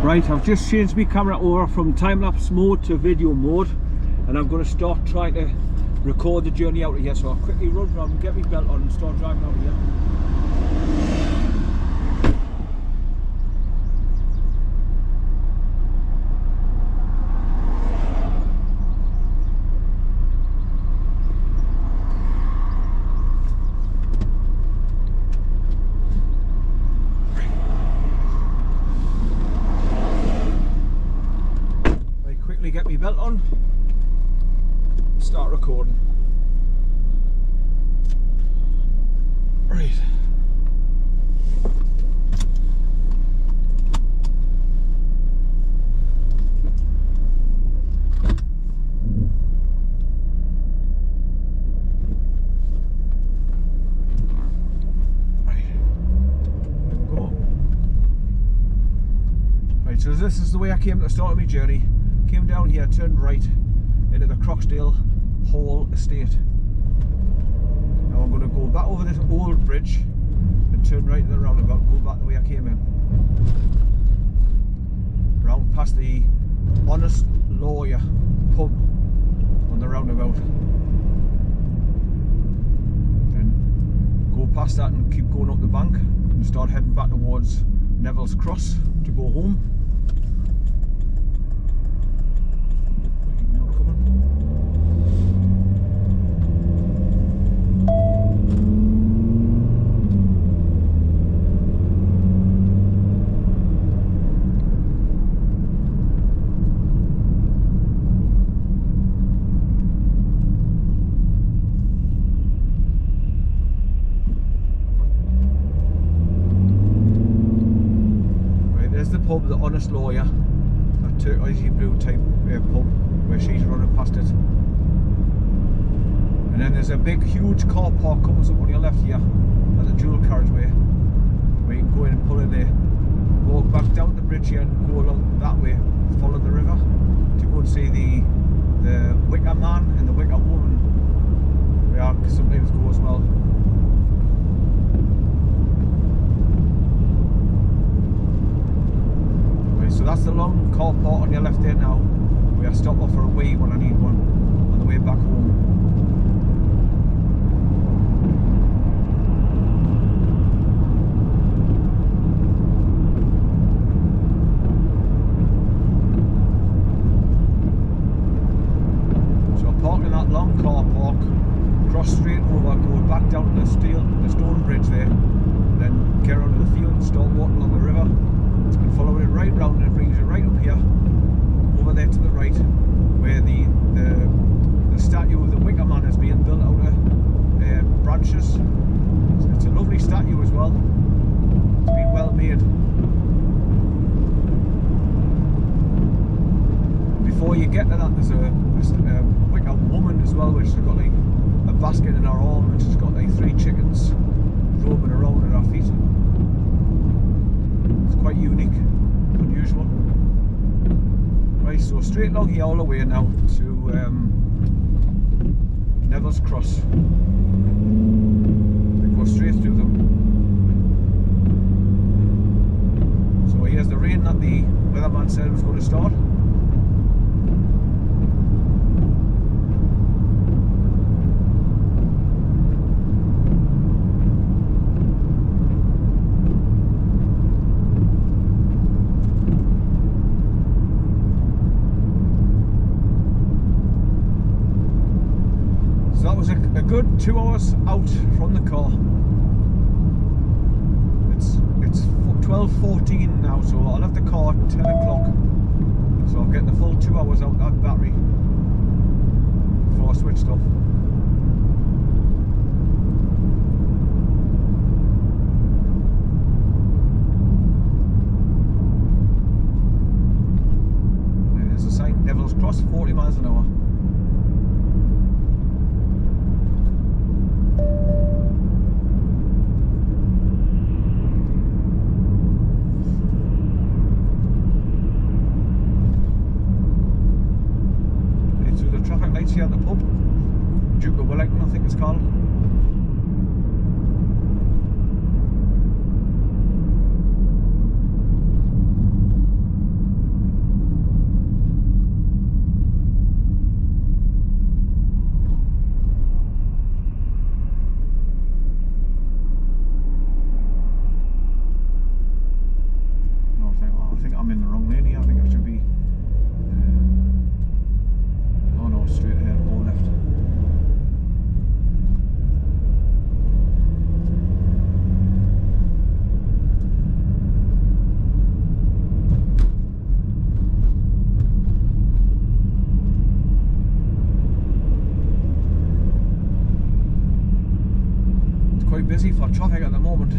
Right, I've just changed my camera over from time-lapse mode to video mode, and I'm going to start trying to record the journey out of here. So I'll quickly run around and get my belt on and start driving out of here. Get my belt on, start recording. Right. Right, so this is the way I came at the start of my journey. Came down here, turned right into the Croxdale Hall estate. Now I'm going to go back over this old bridge and turn right to the roundabout, go back the way I came in. Round past the Honest Lawyer pub on the roundabout. Then go past that and keep going up the bank and start heading back towards Neville's Cross to go home. Pub, the Honest Lawyer, a turquoisey blue type pub where she's running past it. And then there's a big huge car park comes up on your left here at the dual carriageway where you can go in and pull in there, walk back down the bridge here and go along that way, follow the river to go and see the Wicker Man and the Wicker Woman where I sometimes go as well. So that's the long car park on your left there now, where I stop off for a wee when I need one on the way back home. So I park in that long car park, cross straight over, go back down to the stone bridge there, then get onto the field and start walking along the river. And follow it right round and it brings you right up here, over there to the right, where the statue of the Wicker Man is being built out of branches. It's a lovely statue as well. It's been well made. Before you get to that, there's a Wicker Woman as well, which has got like a basket in her arm and she's got like 3 chickens roaming around at her feet. It's quite unique, unusual. Right, so straight along here all the way now to Neville's Cross. We go straight through them. So here's the rain that the weatherman said was going to start. That was a good 2 hours out from the car. It's 12:14 now, so I'll have the car at 10 o'clock. So I'll get the full 2 hours out that battery before I switched off. There's a sign, Neville's Cross, 40 miles an hour. Here at the pub, Duke of Wellington I think it's called. traffic at the moment.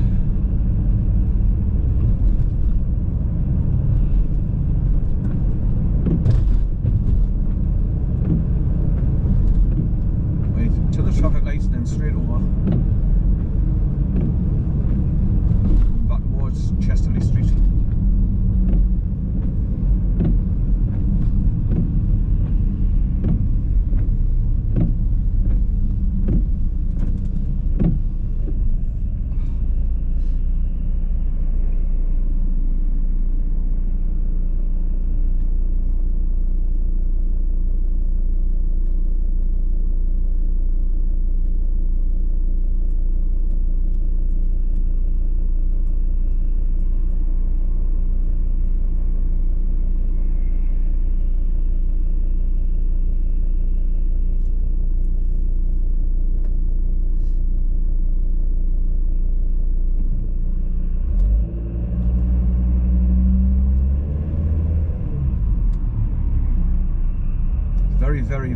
Wait to the traffic lights and then straight over. Back towards Chesterley Street.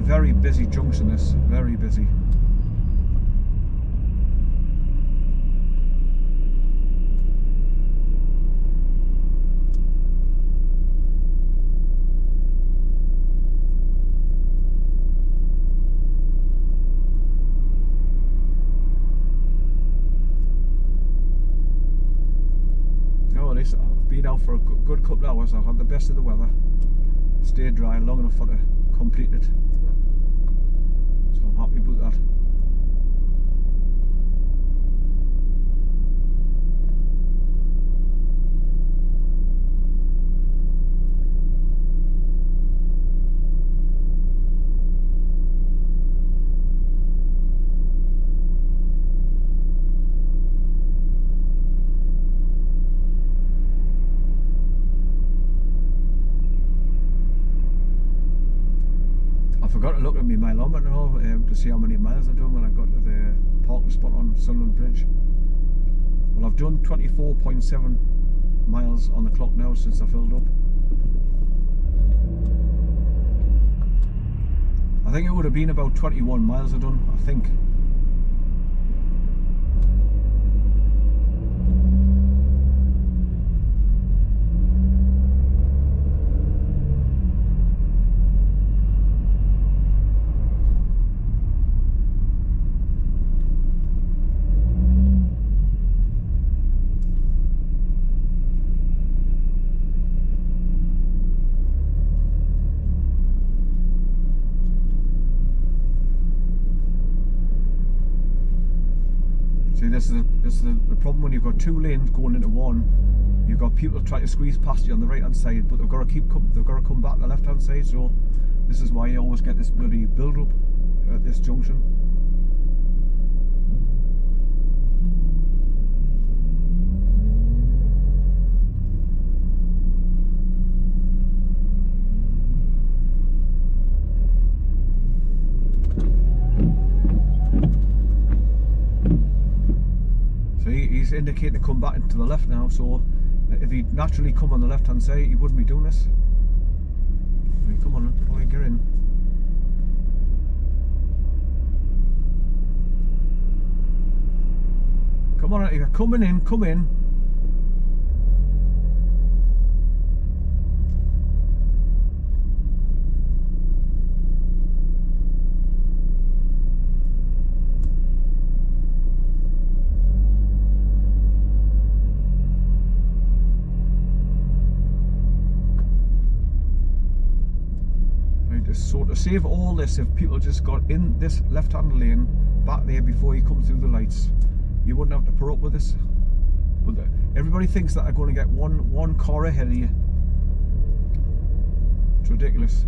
Very busy junction, this. Very busy. Oh, at least I've been out for a good couple of hours. I've had the best of the weather. Stayed dry long enough for to complete it. So I'm happy about that. I forgot to look at my mileometer to see how many miles I've done when I got to the parking spot on Sunderland Bridge. Well, I've done 24.7 miles on the clock now since I filled up. I think it would have been about 21 miles I've done, I think. See, this is the problem when you've got two lanes going into one. You've got people trying to squeeze past you on the right hand side, but they've got to come back to the left hand side. So this is why you always get this bloody build up at this junction. He's indicating to come back into the left now, so if he'd naturally come on the left hand side he wouldn't be doing this. Right, come on, boy, get in. Come on, if you're coming in, come in. So to save all this, if people just got in this left-hand lane back there before you come through the lights, you wouldn't have to put up with this. But everybody thinks that they're going to get one car ahead of you. It's ridiculous.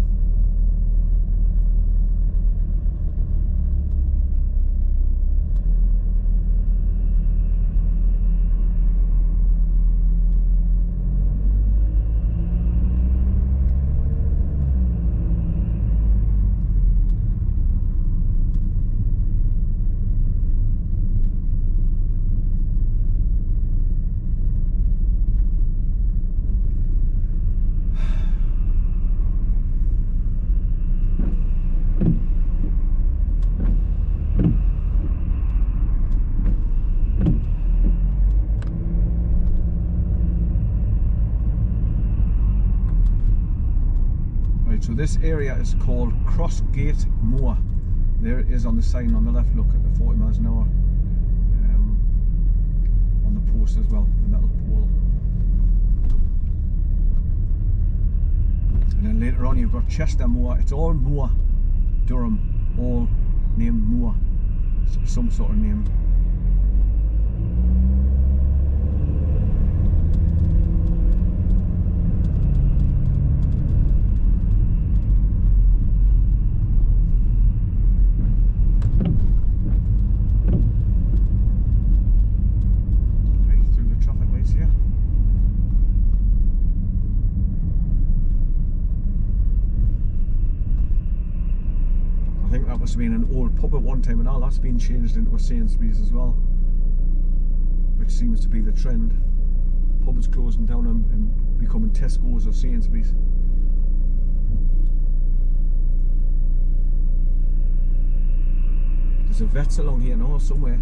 Right, so this area is called Crossgate Moor. There it is on the sign on the left, look at the 40 miles an hour. On the post as well, the metal pole. And then later on you've got Chester Moor. It's all Moor, Durham, all named Moor, some sort of name. Must have been an old pub at one time, and all that's been changed into a Sainsbury's as well, which seems to be the trend. Pubs closing down and becoming Tesco's or Sainsbury's. There's a Vets along here now somewhere.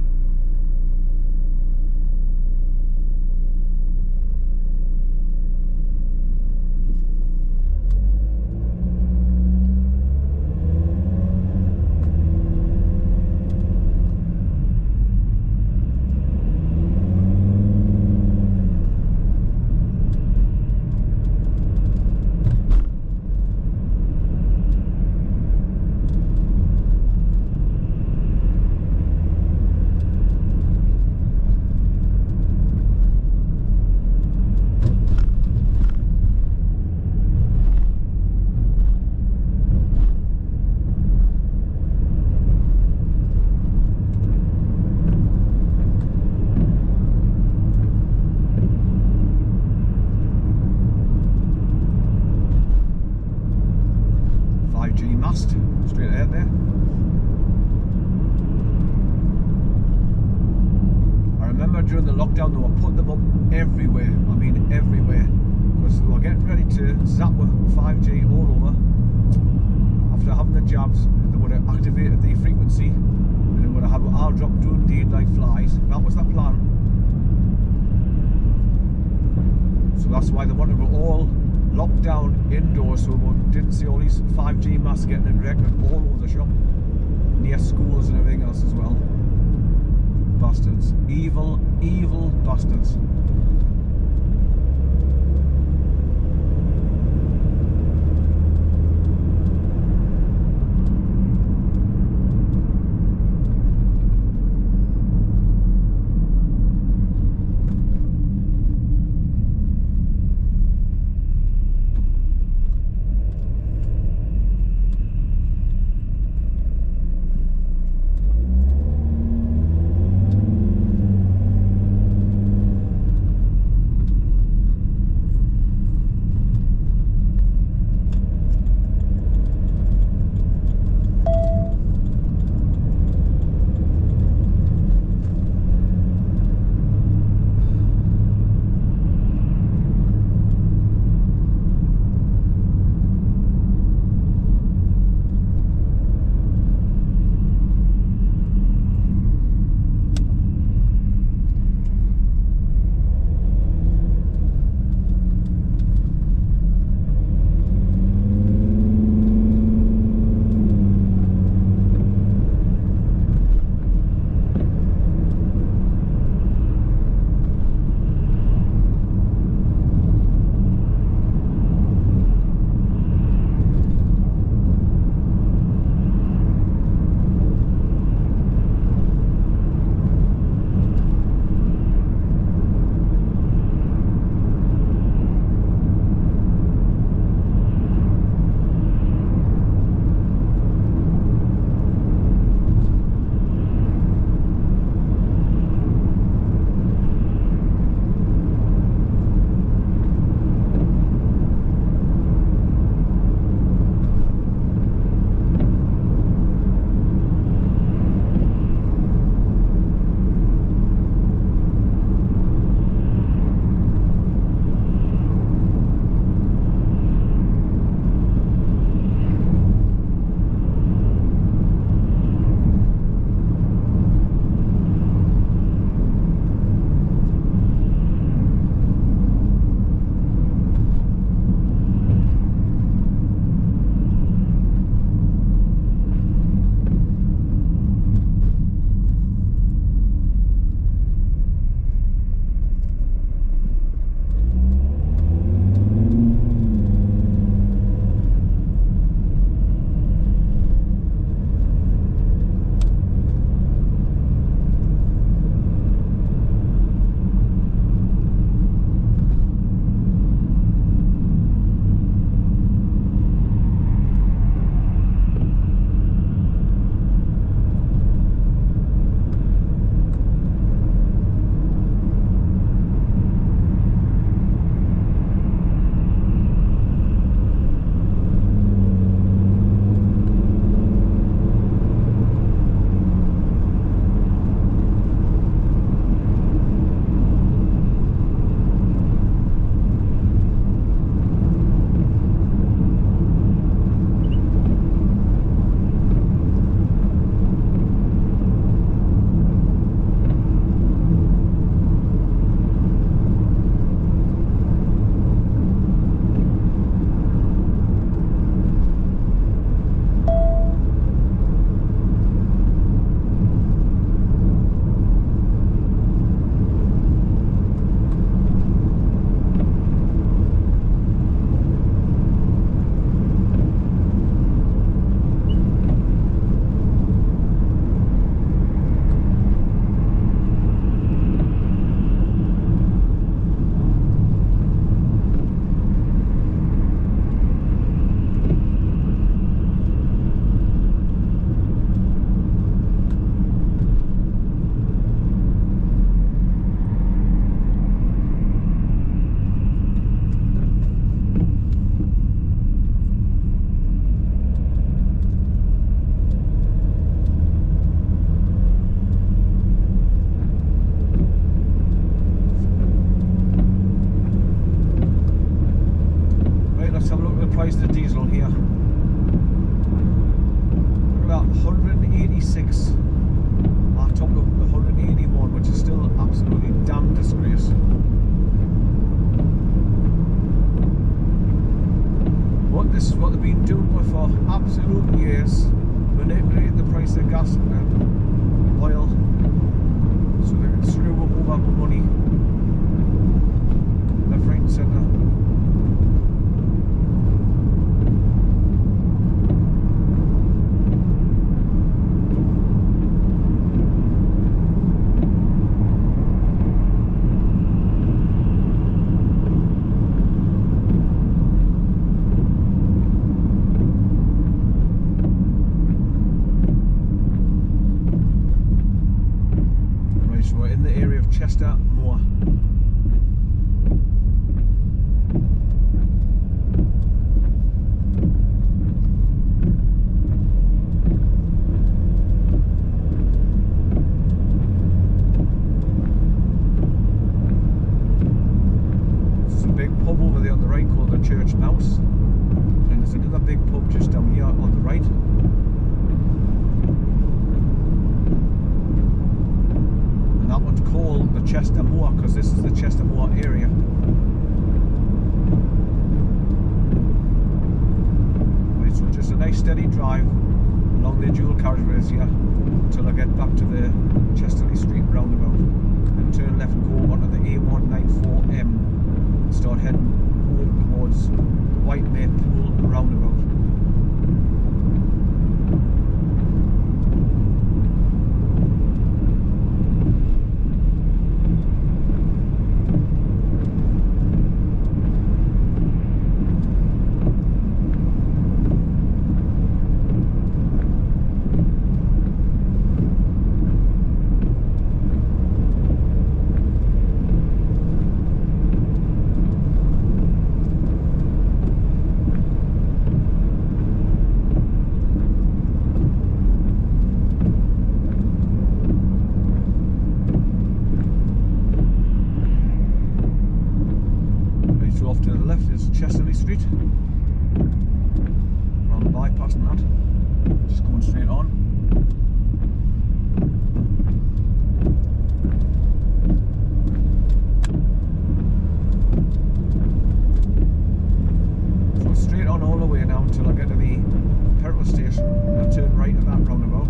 Straight ahead there. I remember during the lockdown they were putting them up everywhere. I mean everywhere, because they were getting ready to zap with 5G all over. After having the jabs, they would have activated the frequency and they would have our drop doing indeed like flies. That was the plan. So that's why they wanted to all locked down indoors so we didn't see all these 5G masts getting erected all over the shop, near schools and everything else as well. Bastards. Evil, evil bastards. price of the diesel here. Look at that, 186. I topped up 181, which is still absolutely damn disgrace. But this is what they've been doing for absolute years. Manipulate the price of gas and oil so they can screw up over money left, right and centre. Chester Moor. There's a big pub over there on the right called the Church Mouse, and there's another big pub just down here on the right. Called the Chester Moor because this is the Chester Moor area. Right, so just a nice steady drive along the dual carriageways here until I get back to the Chesterley Street roundabout and turn left and go onto the A194M and start heading home towards the Whitemate Pool roundabout. Off to the left is Chesterley Street. Around the bypass and that. Just going straight on. So straight on all the way now until I get to the petrol station and I turn right at that roundabout.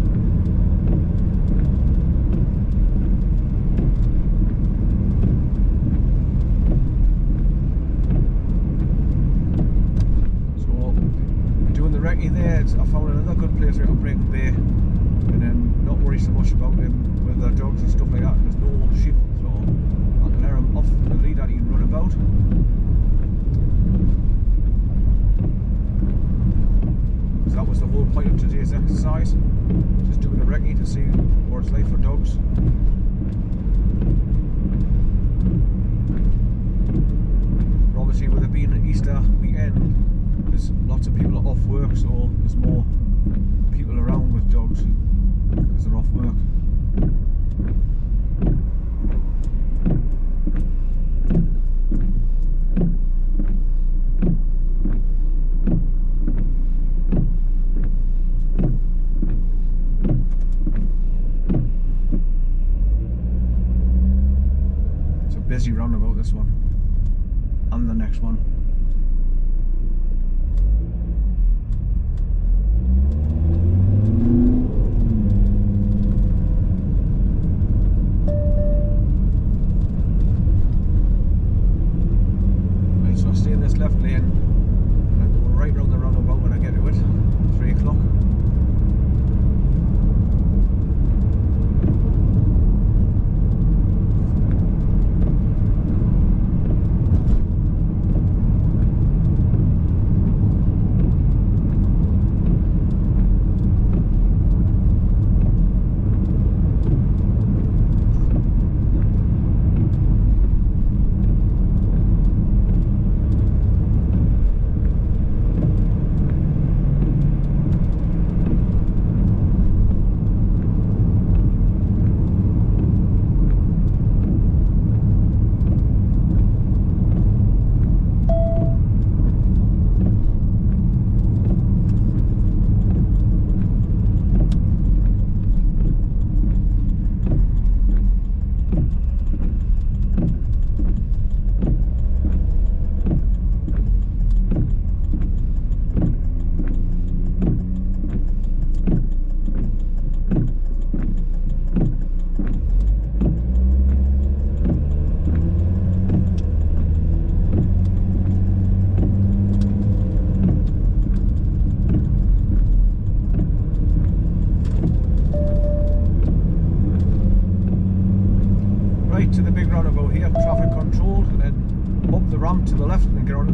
There, I found another good place where I can bring Bay and then not worry so much about him with the dogs and stuff like that. There's no sheep, so I can let him off the lead that he can run about. So that was the whole point of today's exercise, just doing a recce to see what it's like for dogs. Obviously with it being an Easter weekend, there's lots of people off work, so there's more people around with dogs because they're off work. It's a busy roundabout, this one, and the next one. Left lane and I go right round the roundabout when I get to it, 3 o'clock.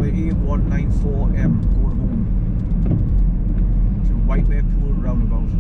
the A194M going home to Whitemare Pool roundabout.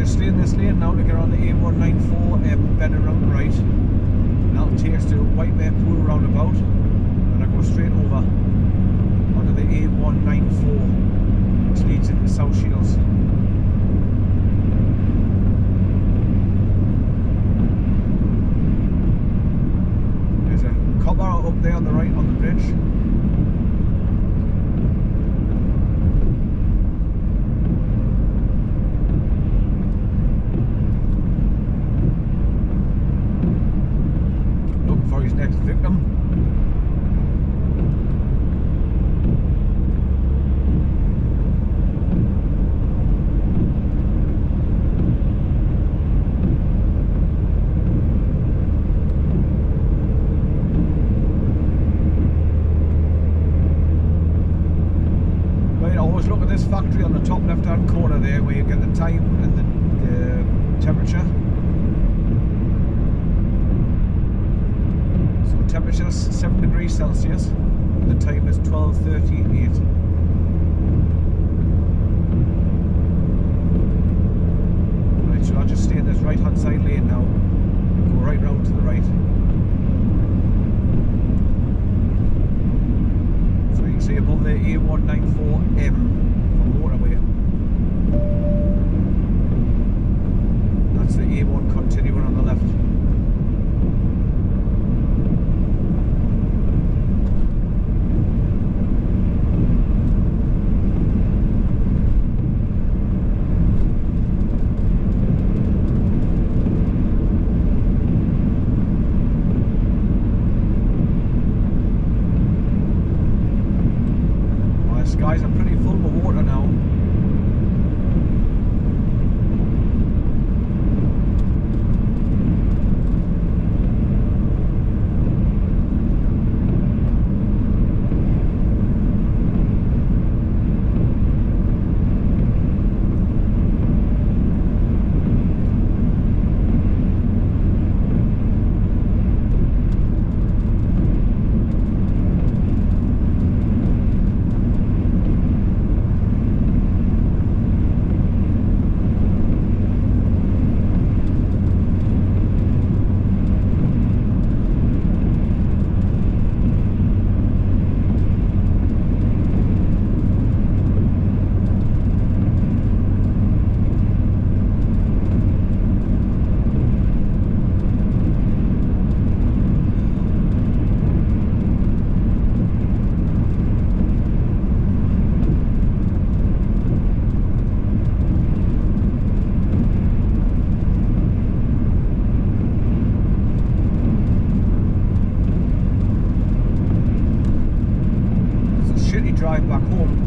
Stay in this lane now to get on the A194 bend around right. Now it takes to Whitemare Pool roundabout and I go straight over onto the A194 which leads into South Shields. There's a copper up there on the right on the bridge. Next victim. Right, always look at this factory on the top left hand corner there where you get the time and the temperature. Temperature is 7 degrees Celsius and the time is 12:38. Right, so I'll just stay in this right hand side lane now, go right round to the right. So you can see above the A194M from motorway. That's the A1 continuing on the left. Skies are pretty full of water now. Drive back home.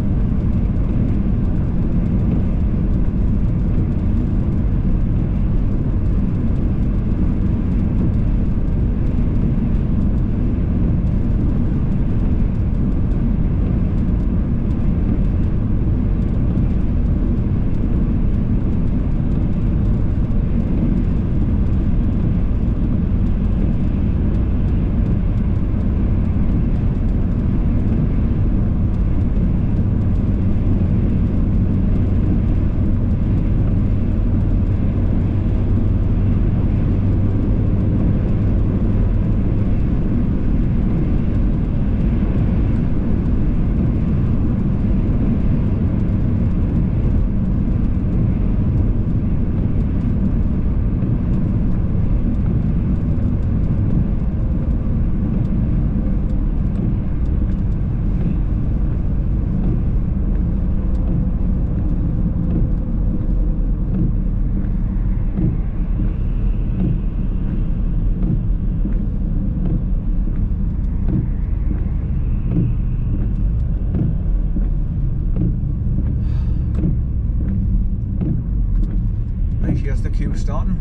there's the queue starting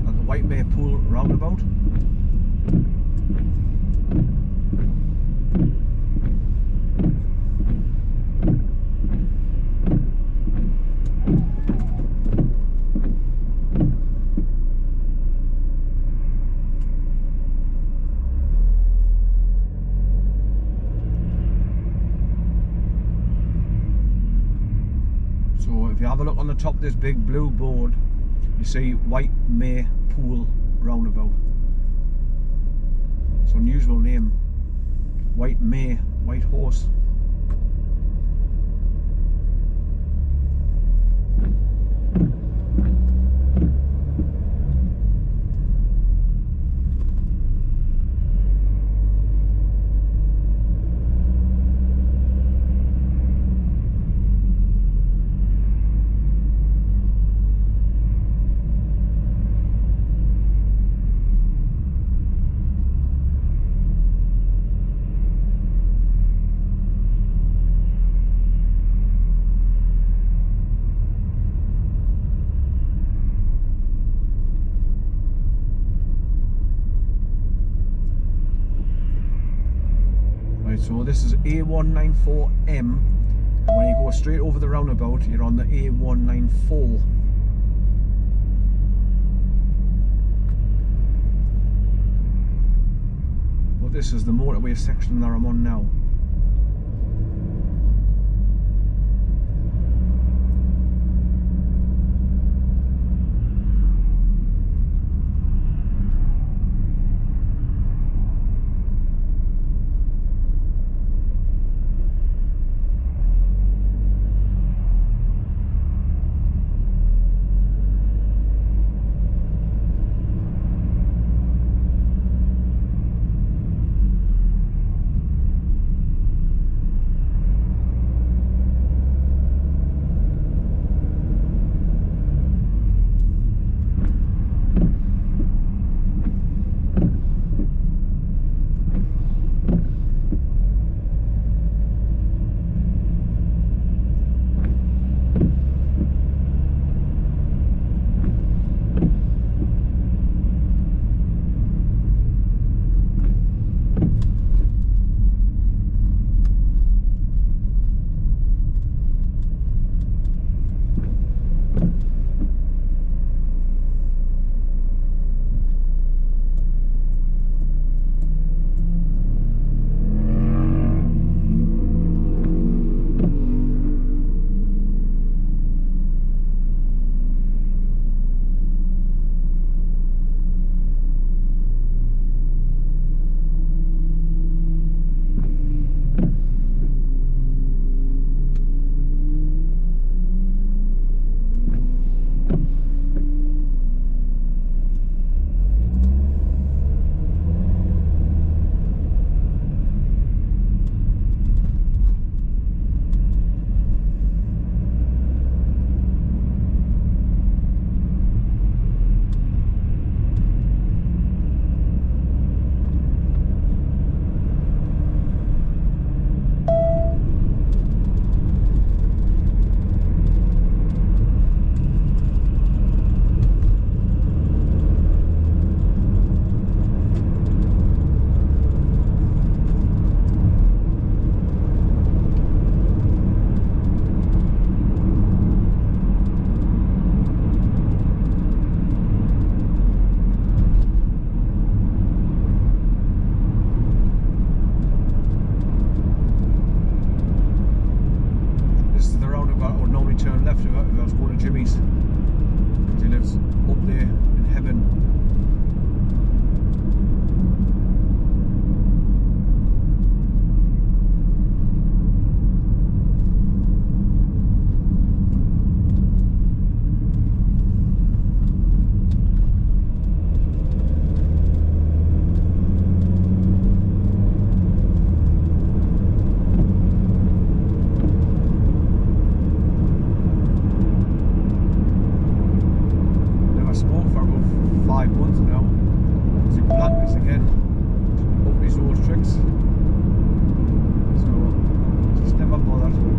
at the Whitemare Pool roundabout. So if you have a look on the top of this big blue board, you see Whitemare Pool roundabout. It's an unusual name. Whitemare, white horse. So this is A194M, and when you go straight over the roundabout, you're on the A194. Well, this is the motorway section that I'm on now.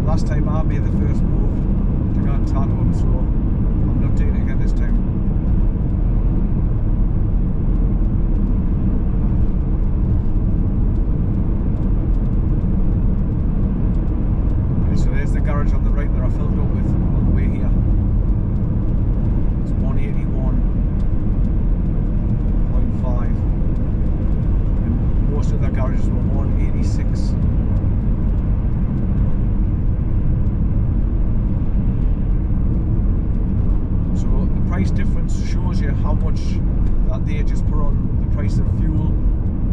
Last time I made the first move to go and tackle him, so I'm not doing it again this time. garage on the right that I filled up with on the way here. It's 181.5, and most of the garages were 186. So the price difference shows you how much that they just put on the price of fuel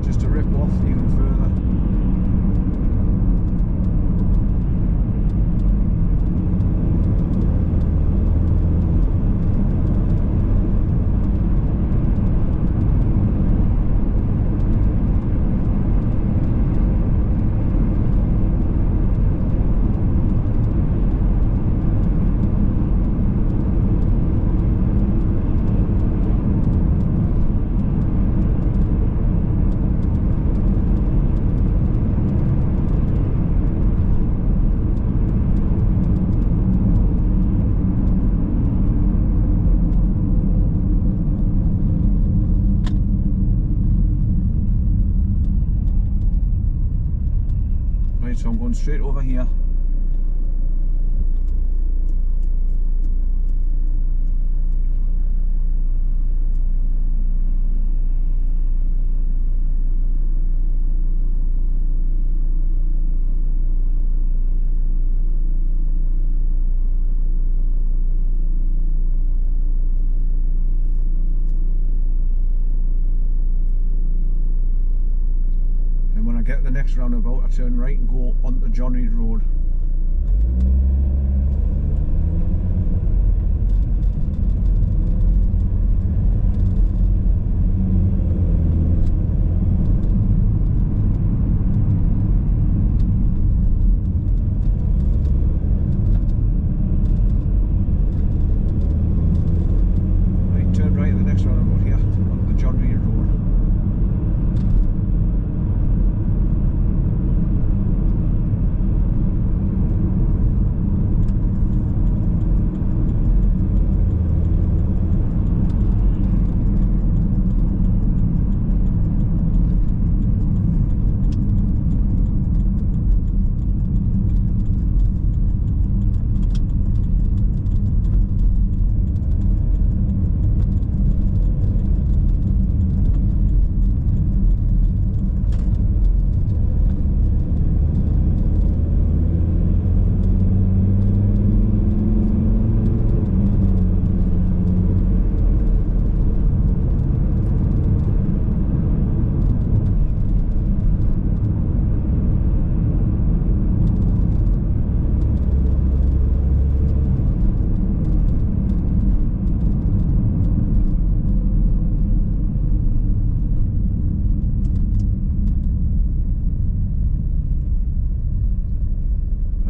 just to rip off even further. So I'm going straight over here. When I get to the next roundabout, I turn right and go onto John Reid Road. Right, turn right at the next roundabout here, onto the John Reid Road.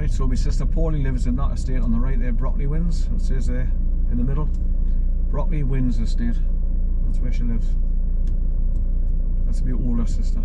So my sister Paulie lives in that estate on the right there, Brockley Winds. It says there in the middle, Brockley Winds estate. That's where she lives. That's my older sister.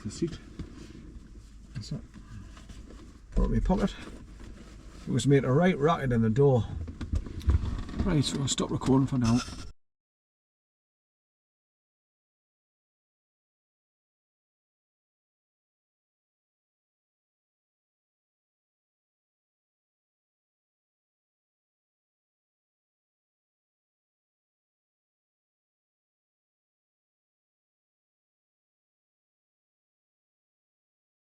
the seat. That's it. Put it in my pocket. It was made a right racket in the door. Right, so I'll stop recording for now.